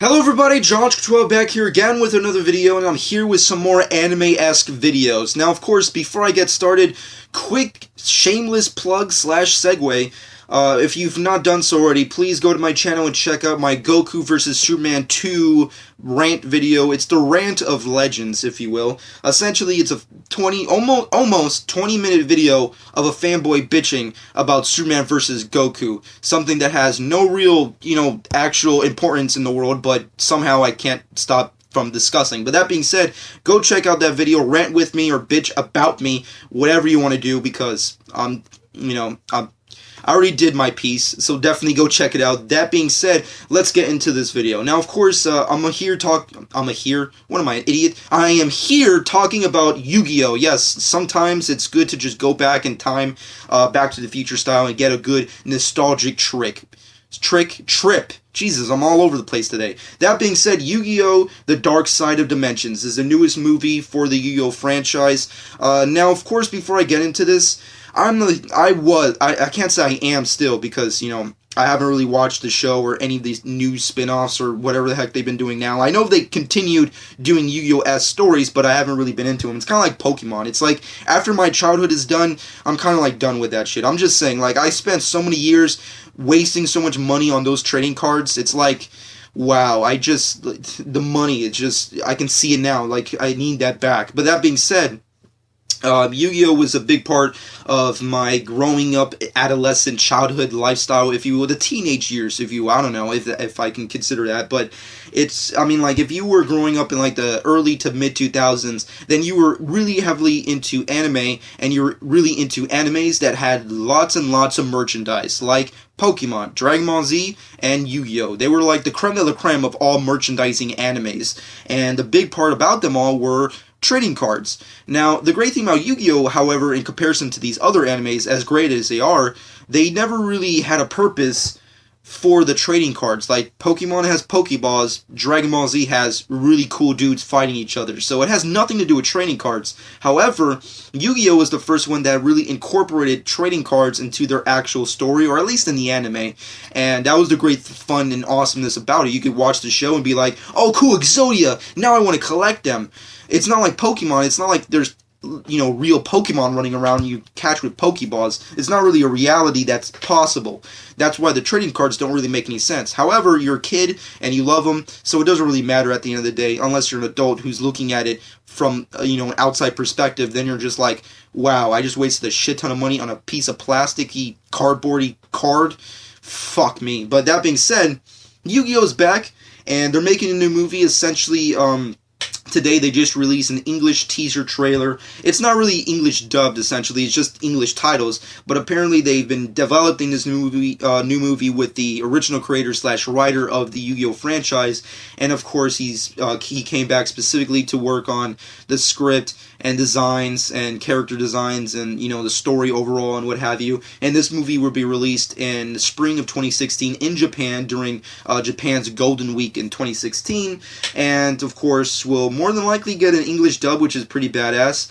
Hello everybody, Josh12 back here again with another video, and I'm here with some more anime-esque videos. Now, of course, before I get started, quick shameless plug slash segue. If you've not done so already, please go to my channel and check out my Goku vs. Superman 2 rant video. It's the rant of legends, if you will. Essentially, it's a almost 20-minute video of a fanboy bitching about Superman vs. Goku. Something that has no real, actual importance in the world, but somehow I can't stop from discussing. But that being said, go check out that video, rant with me or bitch about me, whatever you want to do, because I already did my piece, so definitely go check it out. That being said, let's get into this video. Now, of course, what am I, an idiot? I am here talking about Yu-Gi-Oh! Yes, sometimes it's good to just go back in time, Back to the Future style, and get a good nostalgic trip. Jesus, I'm all over the place today. That being said, Yu-Gi-Oh! The Dark Side of Dimensions is the newest movie for the Yu-Gi-Oh! Franchise. Now, of course, before I get into this, I can't say I am still, because, I haven't really watched the show or any of these new spin-offs or whatever the heck they've been doing now. I know they continued doing Yu-Gi-Oh!-esque stories, but I haven't really been into them. It's kind of like Pokemon. It's like, after my childhood is done, I'm kind of like done with that shit. I'm just saying, like, I spent so many years wasting so much money on those trading cards. It's like, wow, the money, I can see it now. Like, I need that back. But that being said, Yu-Gi-Oh! Was a big part of my growing up, adolescent, childhood lifestyle, if you will, the teenage years, if you will. I don't know if I can consider that, but if you were growing up in, like, the early to mid-2000s, then you were really heavily into anime, and you were really into animes that had lots and lots of merchandise, like Pokemon, Dragon Ball Z, and Yu-Gi-Oh! They were like the creme de la creme of all merchandising animes, and the big part about them all were trading cards. Now, the great thing about Yu-Gi-Oh!, however, in comparison to these other animes, as great as they are, they never really had a purpose for the trading cards. Like, Pokemon has Pokeballs, Dragon Ball Z has really cool dudes fighting each other, so it has nothing to do with trading cards. However, Yu-Gi-Oh! Was the first one that really incorporated trading cards into their actual story, or at least in the anime, and that was the great fun and awesomeness about it. You could watch the show and be like, oh cool, Exodia, now I want to collect them. It's not like Pokemon. It's not like there's, real Pokemon running around you catch with Pokeballs. It's not really a reality that's possible. That's why the trading cards don't really make any sense. However, you're a kid and you love them, so it doesn't really matter at the end of the day, unless you're an adult who's looking at it from, an outside perspective. Then you're just like, wow, I just wasted a shit ton of money on a piece of plasticky, cardboardy card. Fuck me. But that being said, Yu-Gi-Oh's back, and they're making a new movie, essentially, today they just released an English teaser trailer. It's not really English dubbed, essentially. It's just English titles. But apparently they've been developing this new movie with the original creator slash writer of the Yu-Gi-Oh! Franchise. And of course he came back specifically to work on the script and designs and character designs and, the story overall and what have you. And this movie will be released in the spring of 2016 in Japan during Japan's Golden Week in 2016. And of course will more than likely get an English dub, which is pretty badass.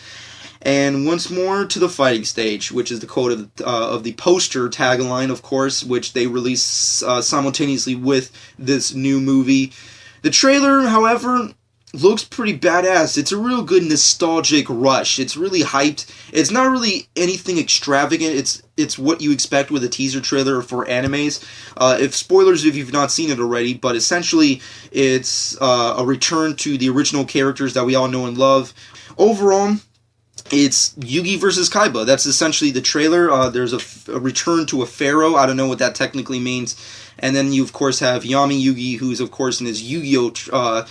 And once more to the fighting stage, which is the quote of the poster tagline, of course, which they released simultaneously with this new movie. The trailer, however, looks pretty badass. It's a real good nostalgic rush. It's really hyped. It's not really anything extravagant. It's what you expect with a teaser trailer for animes. If you've not seen it already, but essentially it's a return to the original characters that we all know and love. Overall, it's Yugi versus Kaiba. That's essentially the trailer. There's a return to a pharaoh. I don't know what that technically means. And then you, of course, have Yami Yugi, who's, of course, in his Yu-Gi-Oh!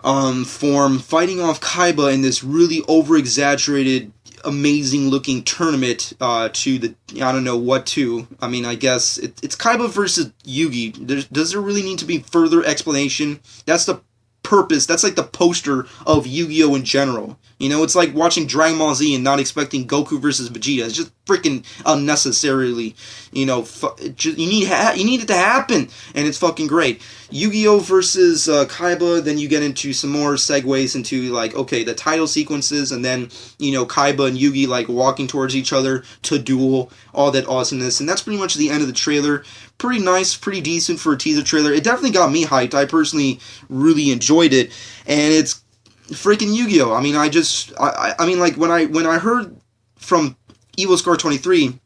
Form, fighting off Kaiba in this really over-exaggerated, amazing-looking tournament to the... I don't know what to. I mean, I guess it's Kaiba versus Yugi. Does there really need to be further explanation? That's the purpose. That's like the poster of Yu-Gi-Oh! In general. You know, it's like watching Dragon Ball Z and not expecting Goku versus Vegeta. It's just freaking unnecessarily, you know, you need it to happen, and it's fucking great. Yu-Gi-Oh versus Kaiba, then you get into some more segues into, like, okay, the title sequences, and then, you know, Kaiba and Yugi, like, walking towards each other to duel, all that awesomeness, and that's pretty much the end of the trailer. Pretty nice, pretty decent for a teaser trailer. It definitely got me hyped. I personally really enjoyed it, and it's freaking Yu-Gi-Oh! I mean, I mean, like, when I heard from Evil Scar 23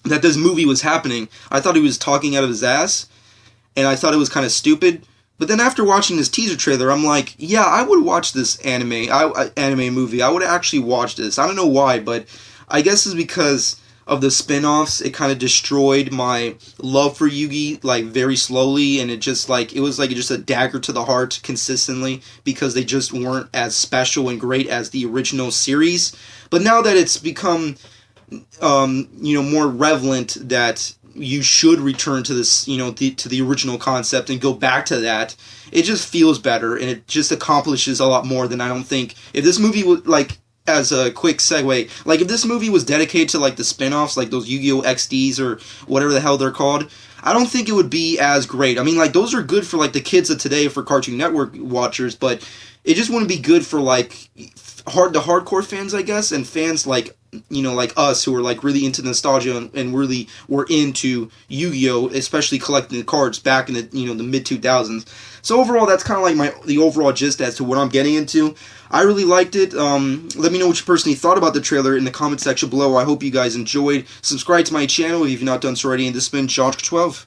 that this movie was happening, I thought he was talking out of his ass, and I thought it was kind of stupid. But then after watching this teaser trailer, I'm like, yeah, I would watch this anime movie. I would actually watch this. I don't know why, but I guess it's because of the spin-offs. It kind of destroyed my love for Yugi, like, very slowly, and it just, like, it was like just a dagger to the heart consistently, because they just weren't as special and great as the original series. But now that it's become, you know, more relevant that you should return to this, you know, to the original concept and go back to that, it just feels better, and it just accomplishes a lot more than I don't think. If this movie would, like, as a quick segue, like, if this movie was dedicated to, like, the spin-offs, like those Yu-Gi-Oh! XDs or whatever the hell they're called, I don't think it would be as great. I mean, like, those are good for, like, the kids of today, for Cartoon Network watchers, but it just wouldn't be good for, like, the hardcore fans, I guess, and fans like, you know, like us, who are, like, really into nostalgia and really were into Yu-Gi-Oh!, especially collecting the cards back in the, you know, the mid-2000s. So overall, that's kind of like the overall gist as to what I'm getting into. I really liked it. Let me know what you personally thought about the trailer in the comment section below. I hope you guys enjoyed. Subscribe to my channel if you've not done so already, and this has been Josh12.